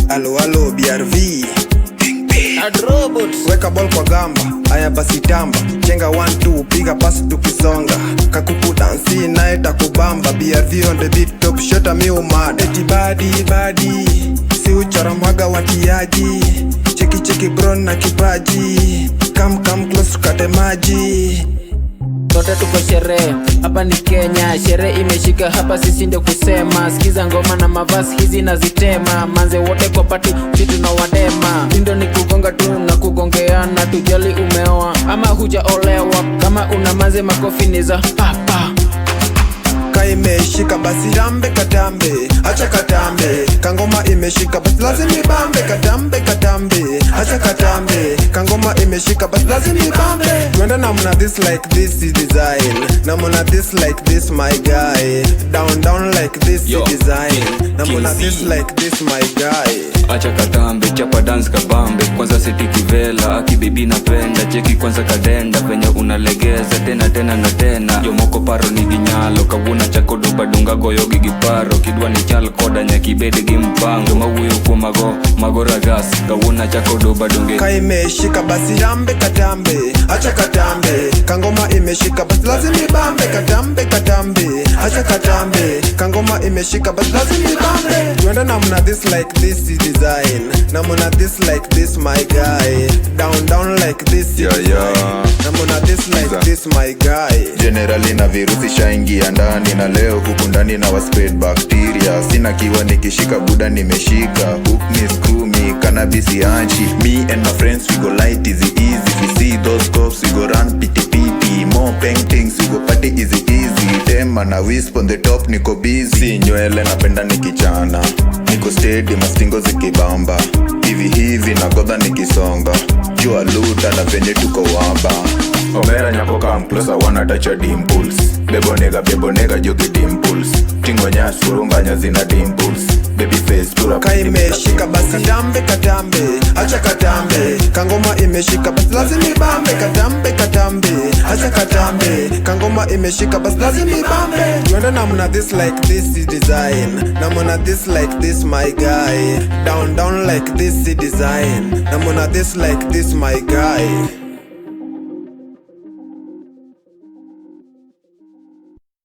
Alo BRV weka ball kwa gamba, aya basi tamba, chenga 1-2, piga pasi tukisonga, kakuku dansi nae takubamba. BRV on the beat, top shot mi umada. Eti badi si uchora mwaga watiaji, cheki bro na kipaji, come close tukate maji. Sote tuko sherehe, hapa ni Kenya, sherehe imeshika hapa, sisi ndio kusema. Sikiza ngoma na mavazi hizi nazitema, manze wote kwa pati vitu na wadema. Tindo ni kugonga tu na kugongeana, tujali umeoa ama hujaolewa. Kama una manze makofi niza papa. Imeshika basi rambe katambe, acha katambe, kangoma imeshika basi lazima ibambe. Katambe, acha katambe, kangoma imeshika basi lazima ibambe. Twende namna this like this is design, namna this like this my guy, down like this is design, namna this like this my guy. Acha katambe, chapa dance kabambe, kwanza seti kivela, akibibi napenda, cheki kwanza kadenda, venye unalegeza, tena na tena. Yomoko paro ni ginyalo, kawuna chako duba dunga goyo gigiparo, kidwa ni chal koda nyakibede gimpango, mawuyo kwa magora gas, kawuna chako duba dunge. Imeshika basi rambe katambe, acha katambe, kangoma imeshika basi lazima ibambe. Katambe, acha katambe, kangoma imeshika basi lazima ibambe. Twende namna this like this is design, namna this like this my guy, down like this is design, namna this like this my guy. Generally na virusi shaingia ndani, na leo huku ndani na waspread bacteria. Sina kiwa nikishika buda nimeshika, hook ni screw me, cannabis yanchi. Me and my friends we go light easy. If we see those cops we go run piti. More paintings we go party easy. Dem na wisp on the top niko busy. Nywele napenda nikichana, niko steady mastingo zikibamba. Hivi na godha nikisonga, jua luta na venye tuko wamba. Omera nyako come close, I wanna touch your dimples. Bebo nega jogi dimples. Tingo nyas furunga nyazina dimples. Baby face pura imeshika basi katambe, acha katambe, kangoma imeshika basi lazima ibambe. Katambe, acha katambe, kangoma imeshika basi lazima ibambe. Twende namna this like this is design, namna this like this my guy, down like this is design, namna this like this my guy.